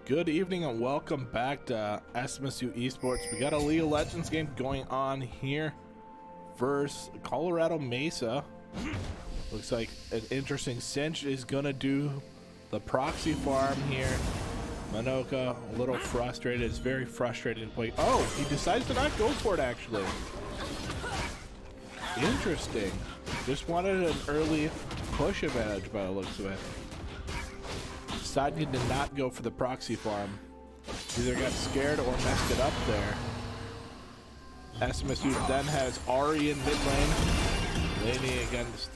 Good evening and welcome back to SMSU Esports. We got a League of Legends game going on here versus Colorado Mesa. Looks like an interesting cinch is gonna do the proxy farm here. Manoka a little frustrated. It's very frustrating to play. Oh, he decides to not go for it actually. Interesting. Just wanted an early push advantage by the looks of it. Decided to not go for the proxy farm. Either got scared or messed it up there. SMSU then has Ari in mid lane. Laning against,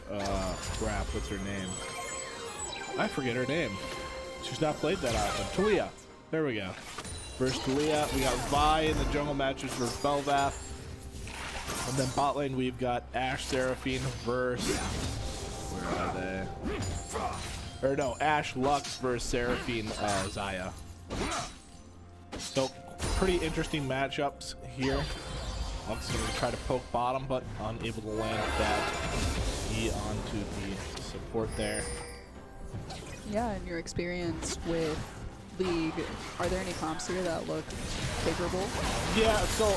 crap, what's her name? I forget her name. She's not played that often. Talia. There we go. Versus Talia. We got Vi in the jungle matches versus Belvath. And then bot lane we've got Ashe Seraphine versus... Where are they? Or no, Ashe Lux versus Seraphine Xayah. So pretty interesting matchups here. Lux is going to try to poke bottom, but unable to land that E onto the support there. Yeah, in your experience with League, are there any comps here that look favorable? Yeah, so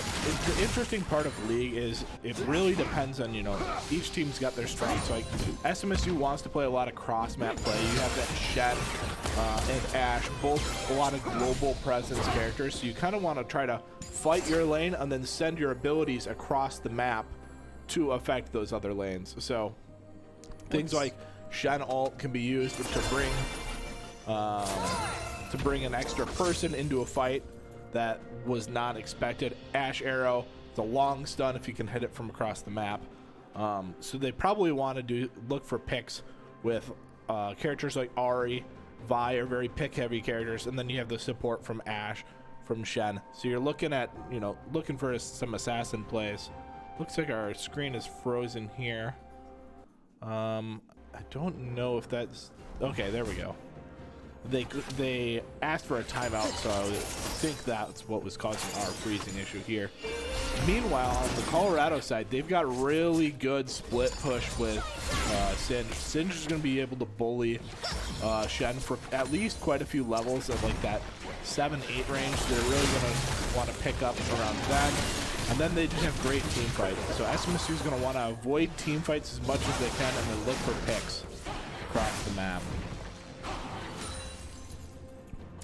the interesting part of League is it really depends on, you know, each team's got their strengths. Like SMSU wants to play a lot of cross-map play. You have that Shen and Ashe, both a lot of global presence characters. So you kind of want to try to fight your lane and then send your abilities across the map to affect those other lanes. So things like Shen ult can be used to bring an extra person into a fight that was not expected. Ashe arrow, it's a long stun if you can hit it from across the map. So they probably want to look for picks with characters like Ari, Vi are very pick heavy characters, and then you have the support from Ashe, from Shen. So you're looking at, you know, looking for some assassin plays. Looks like our screen is frozen here. I don't know if that's okay. There we go. They asked for a timeout, so I think that's what was causing our freezing issue here. Meanwhile, on the Colorado side, they've got really good split push with Singe. Singe is going to be able to bully Shen for at least quite a few levels of like that 7-8 range. They're really going to want to pick up around then. And then they just have great team fights. So SMSU is going to want to avoid team fights as much as they can and then look for picks across the map.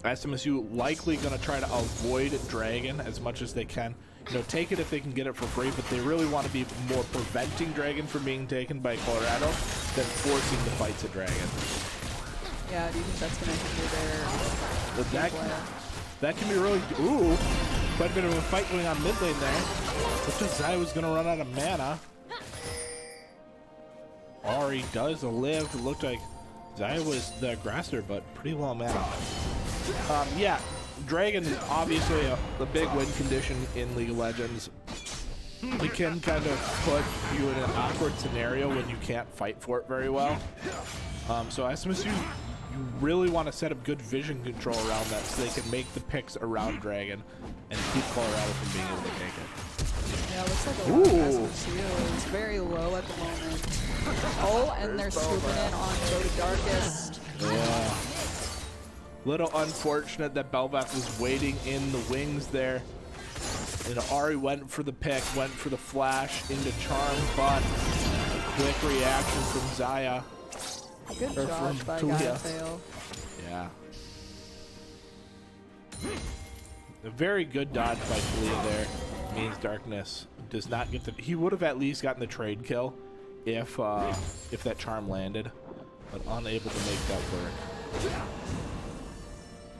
SMSU likely going to try to avoid Dragon as much as they can. You know, take it if they can get it for free, but they really want to be more preventing Dragon from being taken by Colorado than forcing the fights at Dragon. Yeah, do you think that's going to hinder their that can be really... Ooh, quite a bit of a fight going on mid lane there. Looks like Xayah was going to run out of mana. Ari does live. It looked like Xayah was the aggressor, but pretty low mana. Yeah, Dragon is obviously a big win condition in League of Legends. It can kind of put you in an awkward scenario when you can't fight for it very well. So SMSU, you really want to set up good vision control around that so they can make the picks around Dragon and keep Colorado from being able to take it. Yeah, it looks like a lot of SMSU is very low at the moment. Oh, and they're swooping in on Go to Darkest. Yeah. Little unfortunate that Belvath was waiting in the wings there. And Ari went for the pick, went for the flash into Charm, but a quick reaction from Xayah. Good dodge by Fail. Yeah. A very good dodge by Talia there. Means Darkness does not get the... He would have at least gotten the trade kill if that Charm landed, but unable to make that work.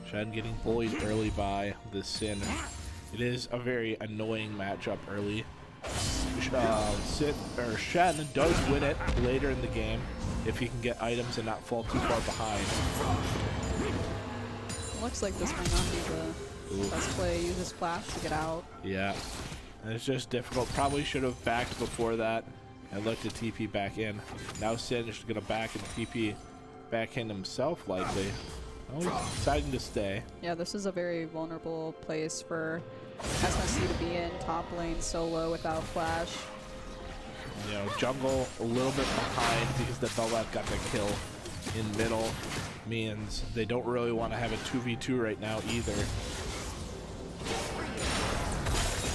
Shen getting bullied early by the Sin. It is a very annoying matchup early. Shen does win it later in the game if he can get items and not fall too far behind. Looks like this might not be the best play. Use his flash to get out. Yeah, and it's just difficult. Probably should have backed before that and looked to TP back in. Now Sin is going to back and TP back in himself likely. Oh, he's deciding to stay. Yeah, this is a very vulnerable place for SMSU to be in. Top lane solo without flash. You know, jungle a little bit behind because the Belvath got the kill in middle. means they don't really want to have a 2v2 right now either.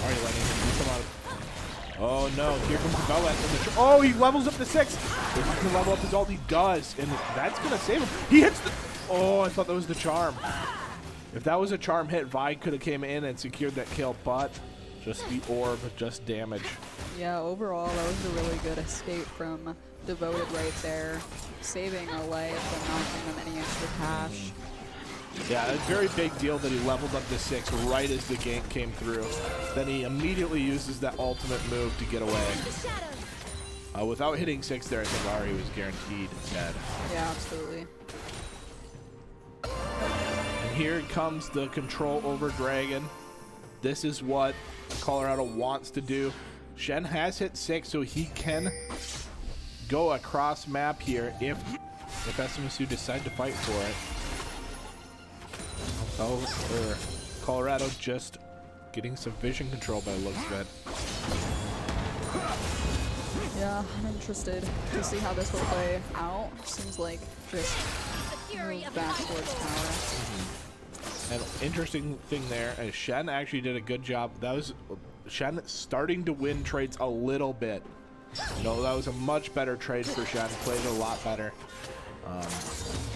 Alright, letting him do some out of... Oh no, here comes the Belvat. Oh, he levels up to 6. If he can level up his ult, he does. And that's going to save him. He hits the... Oh, I thought that was the charm. If that was a charm hit, Vi could have came in and secured that kill, but just the orb, just damage. Yeah, overall, that was a really good escape from Devoted right there, saving a life and not giving them any extra cash. Yeah, a very big deal that he leveled up to 6 right as the gank came through. Then he immediately uses that ultimate move to get away. Without hitting 6 there, I think Ari was guaranteed dead. Yeah, absolutely. And here comes the control over Dragon. This is what Colorado wants to do. Shen has hit 6, so he can go across map here if SMSU decide to fight for it. Colorado just getting some vision control by the looks of it. Yeah, I'm interested to see how this will play out. Seems like just move back towards tower. And interesting thing there is Shen actually did a good job. That was Shen starting to win trades a little bit. You know, that was a much better trade for Shen. Played a lot better.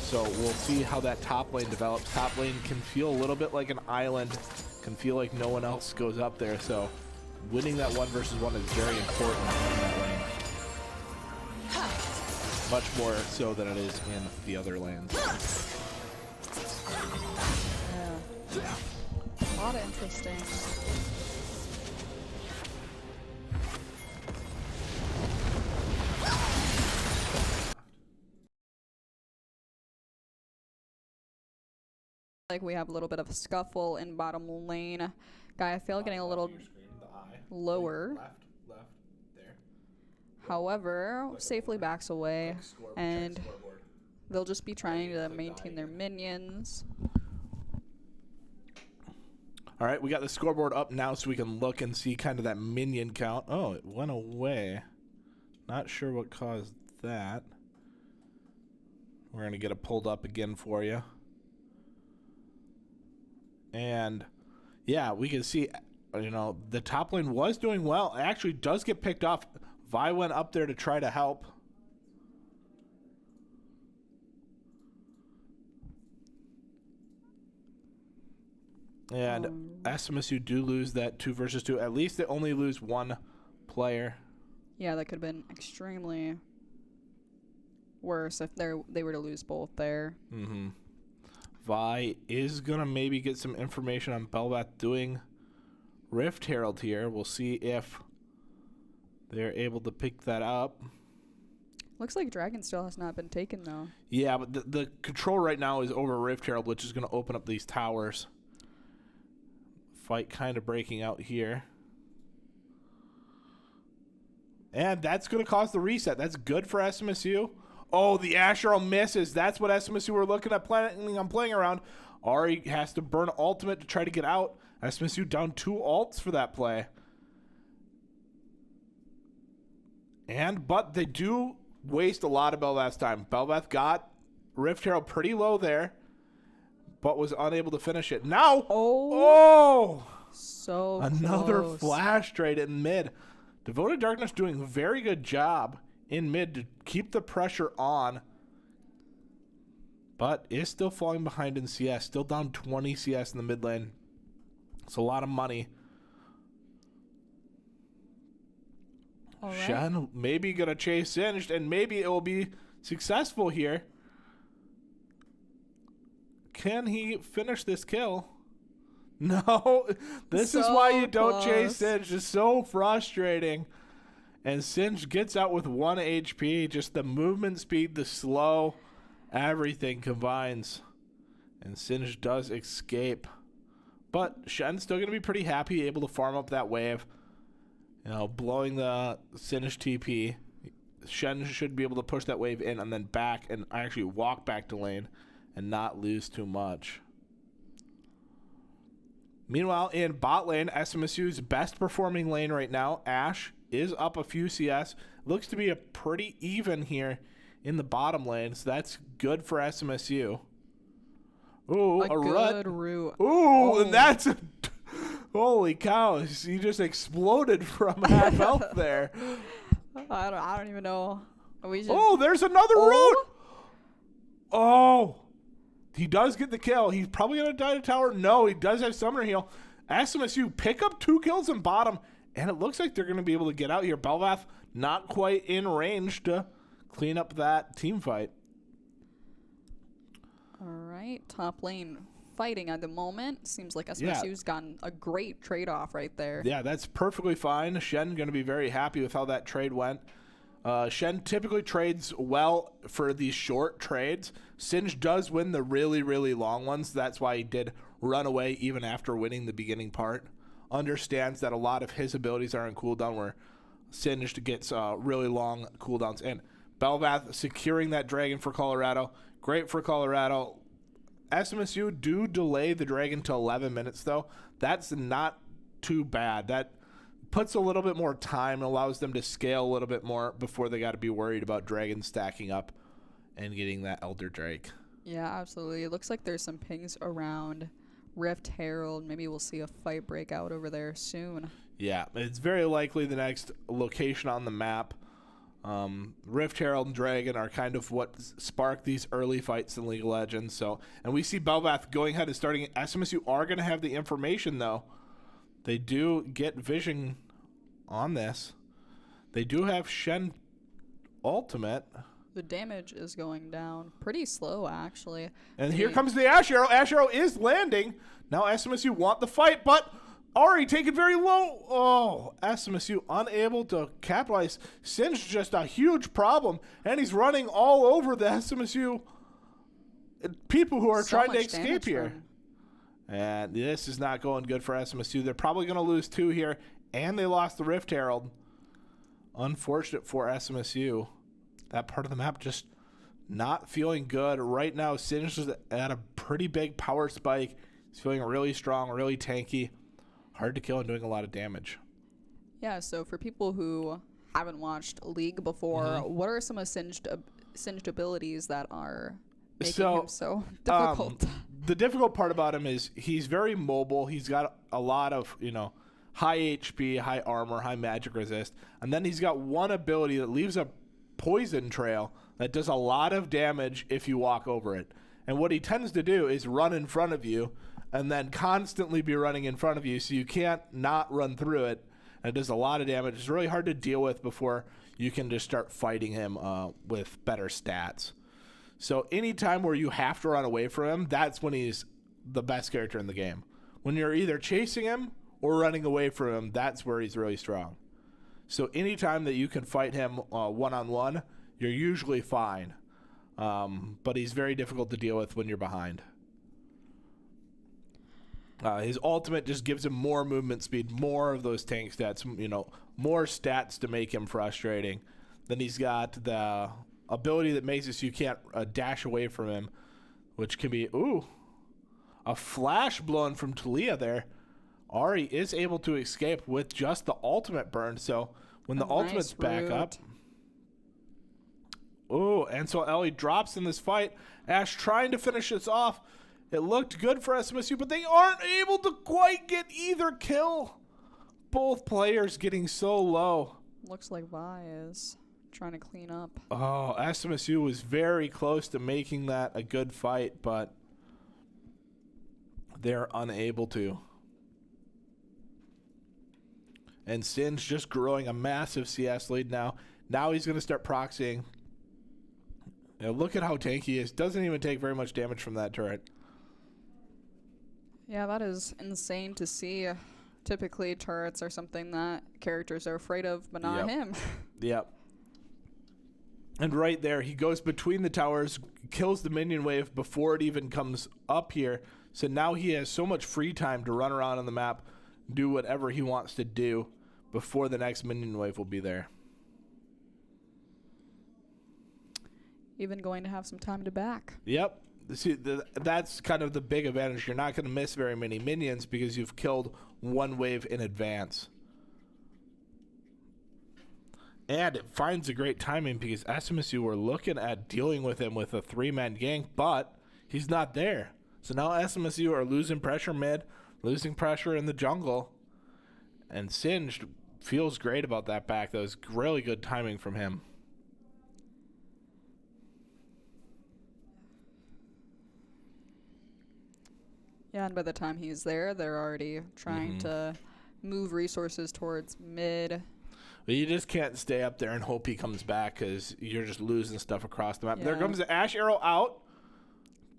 So we'll see how that top lane develops. Top lane can feel a little bit like an island, can feel like no one else goes up there. So winning that 1 versus 1 is very important in that lane. Much more so than it is in the other lanes. Yeah. A lot of interesting. Like we have a little bit of a scuffle in bottom lane. Guy, I feel getting a little lower. Left, there. However, safely backs away, and they'll just be trying to maintain their minions. All right, we got the scoreboard up now so we can look and see kind of that minion count. Oh, it went away. Not sure what caused that. We're going to get it pulled up again for you. And yeah, we can see, you know, the top lane was doing well. It actually does get picked off. Vi went up there to try to help. And SMSU do lose that 2 versus 2. At least they only lose 1 player. Yeah, that could have been extremely worse if they were to lose both there. Mm-hmm. Vi is going to maybe get some information on Belvat doing Rift Herald here. We'll see if they're able to pick that up. Looks like Dragon still has not been taken, though. Yeah, but the control right now is over Rift Herald, which is going to open up these towers. Fight kind of breaking out here. And that's going to cause the reset. That's good for SMSU. Oh, the Ash Arrow misses. That's what SMSU were looking at planning on playing around. Ari has to burn ultimate to try to get out. SMSU down 2 ults for that play. But they do waste a lot of Belvath's time. Belvath got Rift Herald pretty low there, but was unable to finish it. Now, so another close. flash trade in mid. Devoted Darkness doing a very good job in mid to keep the pressure on, but is still falling behind in CS. Still down 20 CS in the mid lane. It's a lot of money. All right. Shen maybe gonna chase Singed, and maybe it will be successful here. Can he finish this kill? No. This is why you don't chase Singed. It's so frustrating. And Singed gets out with 1 HP. Just the movement speed, the slow, everything combines. And Singed does escape. But Shen's still going to be pretty happy, able to farm up that wave. You know, blowing the Singed TP. Shen should be able to push that wave in and then back and actually walk back to lane and not lose too much. Meanwhile, in bot lane, SMSU's best performing lane right now, Ashe, is up a few CS. Looks to be a pretty even here in the bottom lane, so that's good for SMSU. Ooh, a good rut. root. Ooh, and that's a... Holy cow. He just exploded from half health there. I don't even know. Oh, there's another root. Oh. He does get the kill. He's probably going to die to tower. No, he does have Summoner Heal. SMSU pick up 2 kills in bottom, and it looks like they're going to be able to get out here. Belvath not quite in range to clean up that team fight. All right, top lane fighting at the moment. Seems like SMSU's gotten a great trade-off right there. Yeah, that's perfectly fine. Shen going to be very happy with how that trade went. Shen typically trades well for these short trades. Singe does win the really, really long ones. That's why he did run away even after winning the beginning part. Understands that a lot of his abilities are in cooldown, where Singe gets really long cooldowns. And Belvath securing that dragon for Colorado. Great for Colorado. SMSU do delay the dragon to 11 minutes, though. That's not too bad. That puts a little bit more time and allows them to scale a little bit more before they got to be worried about dragons stacking up and getting that Elder Drake. Yeah, absolutely. It looks like there's some pings around Rift Herald. Maybe we'll see a fight break out over there soon. Yeah, it's very likely the next location on the map. Rift Herald and Dragon are kind of what sparked these early fights in League of Legends. So, and we see Belvath going ahead and starting it. SMSU are going to have the information, though. They do get vision on this. They do have Shen ultimate. The damage is going down pretty slow, actually. And here comes the Ash Arrow. Ash Arrow is landing. Now SMSU want the fight, but Ari taken very low. Oh, SMSU unable to capitalize. Singe just a huge problem, and he's running all over the SMSU people who are trying to escape here. And this is not going good for SMSU. They're probably going to lose 2 here, and they lost the Rift Herald. Unfortunate for SMSU. That part of the map just not feeling good. Right now, Singe is at a pretty big power spike. He's feeling really strong, really tanky. Hard to kill and doing a lot of damage. Yeah, so for people who haven't watched League before, what are some of Singed abilities that are making him so difficult? The difficult part about him is he's very mobile. He's got a lot of, high HP, high armor, high magic resist. And then he's got one ability that leaves a poison trail that does a lot of damage if you walk over it. And what he tends to do is run in front of you and then constantly be running in front of you, so you can't not run through it. And it does a lot of damage. It's really hard to deal with before you can just start fighting him with better stats. So anytime where you have to run away from him, that's when he's the best character in the game. When you're either chasing him or running away from him, that's where he's really strong. So anytime that you can fight him one-on-one, you're usually fine. But he's very difficult to deal with when you're behind. His ultimate just gives him more movement speed, more of those tank stats, more stats to make him frustrating. Then he's got the ability that makes it so you can't dash away from him, which can be, a flash blown from Talia there. Ari is able to escape with just the ultimate burn, so when the ultimate's back up. And so Ellie drops in this fight. Ash trying to finish this off. It looked good for SMSU, but they aren't able to quite get either kill. Both players getting so low. Looks like Vi is trying to clean up. Oh, SMSU was very close to making that a good fight, but they're unable to. And Singe just growing a massive CS lead now. Now he's going to start proxying. Look at how tanky he is. Doesn't even take very much damage from that turret. Yeah, that is insane to see. Typically, turrets are something that characters are afraid of, but not him. Yep. And right there, he goes between the towers, kills the minion wave before it even comes up here. So now he has so much free time to run around on the map, do whatever he wants to do before the next minion wave will be there. Even going to have some time to back. Yep. See, that's kind of the big advantage. You're not going to miss very many minions because you've killed one wave in advance. And it finds a great timing because SMSU were looking at dealing with him with a 3-man gank, but he's not there. So now SMSU are losing pressure mid, losing pressure in the jungle. And Singed feels great about that back. That was really good timing from him. Yeah, and by the time he's there, they're already trying to move resources towards mid. But you just can't stay up there and hope he comes back because you're just losing stuff across the map. Yeah. There comes the Ash arrow out.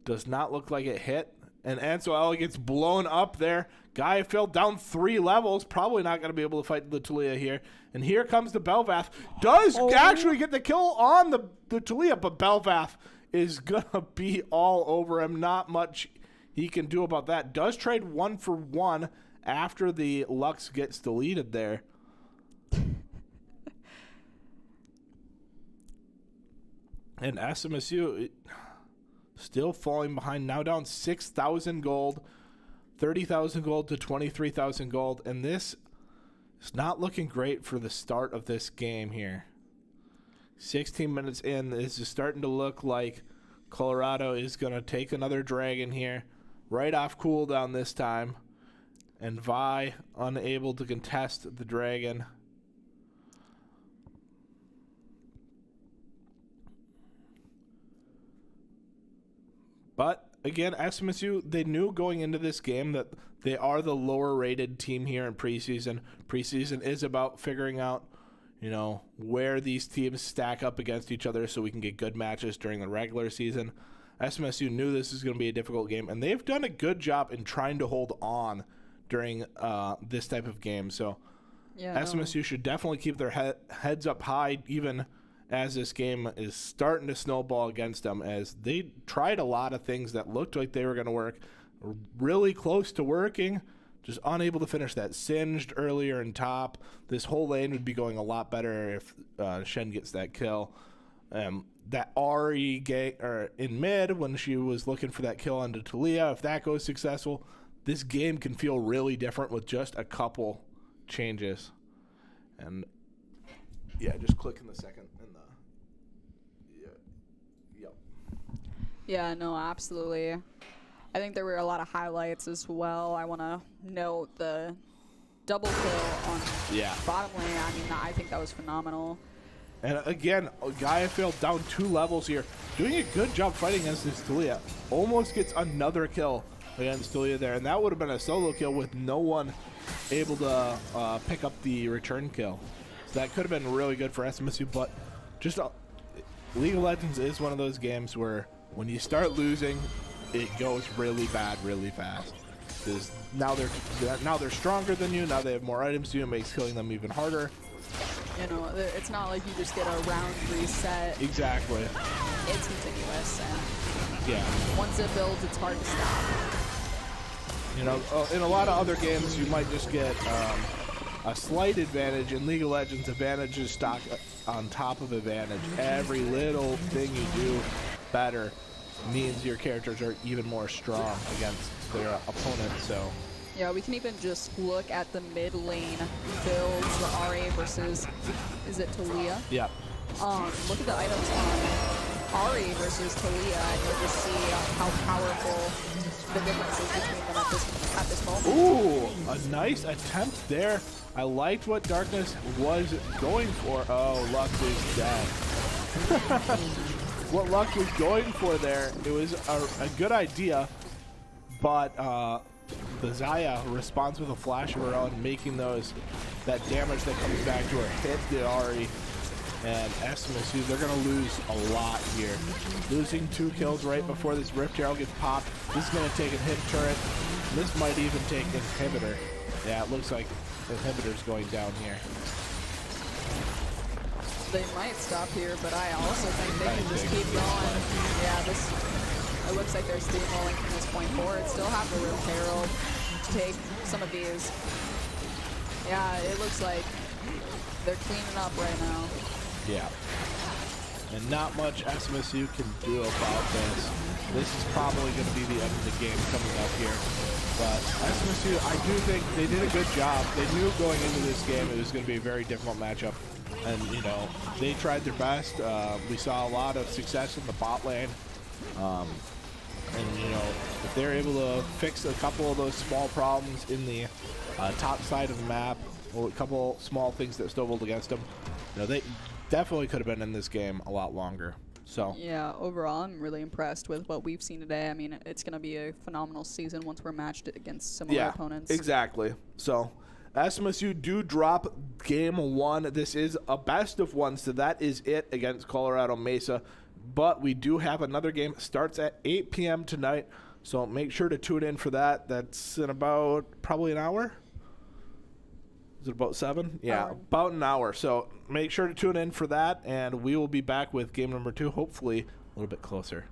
Does not look like it hit. And Ansel gets blown up there. Guy fell down 3 levels. Probably not going to be able to fight the Talia here. And here comes the Belvath. Does actually get the kill on the Talia, but Belvath is going to be all over him. Not much he can do about that. Does trade 1 for 1 after the Lux gets deleted there. And SMSU still falling behind, now down 6,000 gold, 30,000 gold to 23,000 gold. And this is not looking great for the start of this game here. 16 minutes in, this is starting to look like Colorado is going to take another dragon here, right off cooldown this time. And Vi unable to contest the dragon. But again, SMSU, they knew going into this game that they are the lower rated team here in preseason. Preseason is about figuring out, you know, where these teams stack up against each other so we can get good matches during the regular season. SMSU knew this was going to be a difficult game, and they've done a good job in trying to hold on during this type of game. So yeah, SMSU should definitely keep their heads up high, even as this game is starting to snowball against them, as they tried a lot of things that looked like they were going to work, really close to working, just unable to finish that. Singed earlier in top. This whole lane would be going a lot better if Shen gets that kill. That Ari in mid when she was looking for that kill onto Talia, if that goes successful, this game can feel really different with just a couple changes. And yeah, just click in the second. Yeah, no, absolutely. I think there were a lot of highlights as well. I want to note the double kill on bottom lane. I mean, I think that was phenomenal. And again, Gaia failed down 2 levels here. Doing a good job fighting against this Talia. Almost gets another kill against Talia there. And that would have been a solo kill with no one able to pick up the return kill. So that could have been really good for SMSU. But just League of Legends is one of those games where when you start losing, it goes really bad really fast. Because now they're stronger than you. Now they have more items to you. It makes killing them even harder. You know, it's not like you just get a round reset. Exactly. It's continuous, and yeah, once it builds, it's hard to stop. You know, in a lot of other games, you might just get a slight advantage. In League of Legends, advantage is stock on top of advantage. Every little thing you do better means your characters are even more strong against their opponents. So yeah, we can even just look at the mid lane builds, the RA versus, is it Talia? Yeah. Look at the items on RA versus Talia, and you'll just see how powerful the difference is between them at this moment. Ooh, a nice attempt there. I liked what Darkness was going for. Oh, Lux is dead. What Lux was going for there, it was a good idea, but the Xayah responds with a flash of her own, making that damage that comes back to her hit the Ari. And SMSU, they're going to lose a lot here. Losing 2 kills right before this Rift Herald gets popped. This is going to take a hit turret. This might even take inhibitor. Yeah, it looks like inhibitor's going down here. They might stop here, but I also think they can just keep going. Yeah, it looks like they're steamrolling from this point forward. Still have the Rift Herald to take some of these. Yeah, it looks like they're cleaning up right now. Yeah. And not much SMSU can do about this. This is probably going to be the end of the game coming up here. But SMSU, I do think they did a good job. They knew going into this game it was going to be a very difficult matchup. And, you know, they tried their best. We saw a lot of success in the bot lane. And, you know, if they're able to fix a couple of those small problems in the top side of the map, or a couple small things that stumbled against them, you know, they definitely could have been in this game a lot longer. So yeah, overall, I'm really impressed with what we've seen today. I mean, it's going to be a phenomenal season once we're matched against similar opponents. Exactly. So SMSU do drop game 1. This is a best of 1, so that is it against Colorado Mesa. But we do have another game. It starts at 8 p.m. tonight, so make sure to tune in for that. That's in about probably an hour. Is it about 7? Yeah, about an hour. So make sure to tune in for that, and we will be back with game number 2, hopefully a little bit closer.